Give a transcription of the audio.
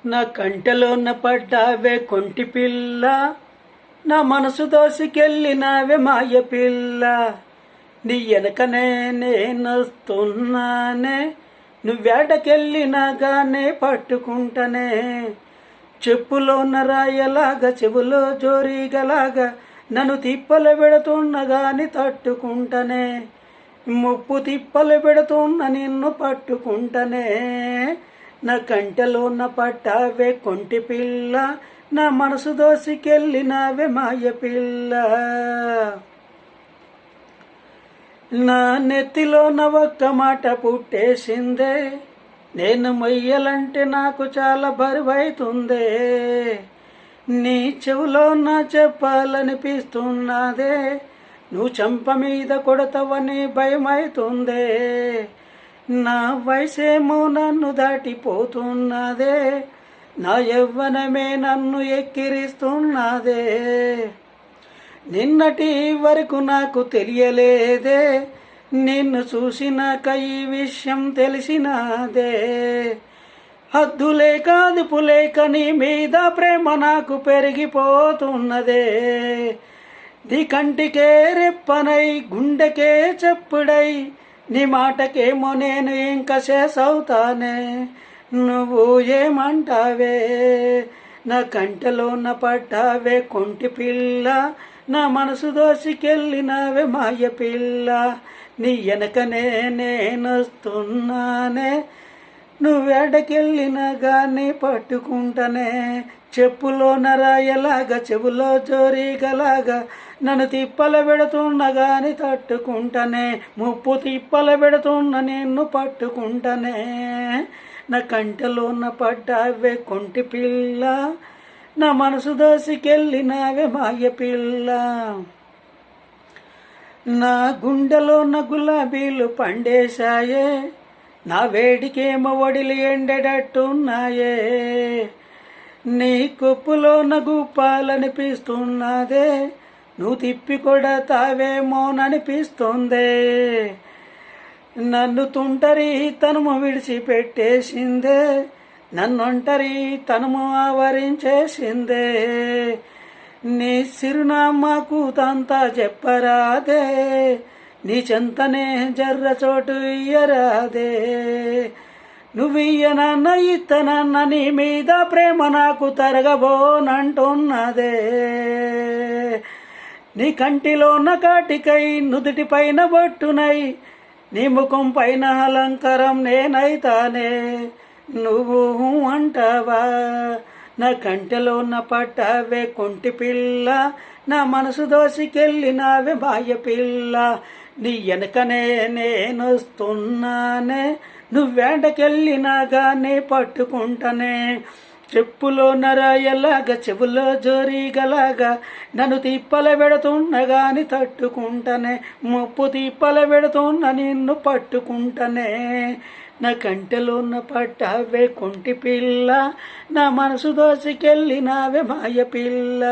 నా కంటెలోన పడ్డావే కొంటి పిల్ల, నా మనసు దోసికెళ్ళినావే మాయ పిల్ల. నీ వెనకనే నేనొస్తున్నానే, నువ్వేడకెళ్ళినా గానే పట్టుకుంటనే. చెప్పులోన రాయలాగా చెవులో జోరీగలాగా నన్ను తిప్పలు పెడుతున్న గాని తట్టుకుంటనే. ముప్పు తిప్పలు పెడుతున్న నిన్ను పట్టుకుంటనే. నా కంటెలోన పట్టావే కొంటి పిల్ల, నా మనసు దోసికెళ్ళినావే మాయ పిల్ల. నా నెత్తిలోన ఒక్క మాట పుట్టేసిందే, నేను మొయ్యలంటే నాకు చాలా బరువైతుందే. నీ చెవులో నా చెప్పాలనిపిస్తున్నదే, నువ్వు చంప మీద కొడతావని భయమైతుందే. నా వయసేమో నన్ను దాటిపోతున్నదే, నా యవ్వనమే నన్ను ఎక్కిరిస్తున్నదే. నిన్నటి వరకు నాకు తెలియలేదే, నిన్ను చూసినాక ఈ విషయం తెలిసినాదే. హద్దులేక అదుపులేక నీ మీద ప్రేమ నాకు పెరిగిపోతున్నదే. నీ కంటికే రెప్పనై గుండెకే చెప్పుడై, నీ మాటకేమో నేను ఇంకా చేసవుతానే. నువ్వు ఏమంటావే? నా కంటెలోన పడ్డావే కొంటి పిల్ల, నా మనసు దోసికెళ్ళినావే మాయ పిల్ల. నీ వెనకనే నేనొస్తున్నానే, నువ్వెడకెళ్ళినా గానీ పట్టుకుంటనే. చెప్పులోన రాయలాగా చెవులో జోరీగలాగా నన్ను తిప్పల పెడుతున్న గాని తట్టుకుంటనే. ముప్పు తిప్పల పెడుతున్న నిన్ను పట్టుకుంటనే. నా కంటెలోన పడ్డావే కొంటి పిల్ల, నా మనసు దోసికెళ్ళినావే మాయ పిల్ల. నా గుండెలోన గులాబీలు పండేశాయే, నా వేడికేమో ఒడిలు ఎండేటట్టున్నాయే. నీ కొప్పులోన గుప్పాలనిపిస్తున్నదే, నువ్వు తిప్పి కొడతావేమోననిపిస్తుందే. నన్ను తుంటరి తనుము విడిచిపెట్టేసిందే, నన్నొంటరి తనుము ఆవరించేసిందే. నీ చిరునామాకు తంతా చెప్పరాదే, నీ చెంతనే జర్ర చోటు ఇయ్యరాదే. నువ్వియ్యనన్న ఇత్తనన్న నీ మీద ప్రేమ నాకు తరగబోనంటున్నదే. నీ కంటిలోన కాటికై నుదుటి పైన బొట్టునై, నీ ముఖం పైన అలంకారం నేనైతానే. నువ్వు అంటావా? నా కంటెలోన పట్టావే కొంటి పిల్ల, నా మనసు దోసికెళ్ళినావే మాయ పిల్ల. నీ వెనకనే నేనొస్తున్నానే, నువ్వేంటకెళ్ళినా గానీ పట్టుకుంటనే. చెప్పులో నరాయలాగా చెవులో జోరీగలాగా నన్ను తిప్పల పెడుతున్న గాని తట్టుకుంటనే. ముప్పు తిప్పల పెడుతున్న నిన్ను పట్టుకుంటనే. నా కంటెలోన పట్టావే కొంటి పిల్ల, నా మనసు దోసికెళ్ళినావే మాయ పిల్ల.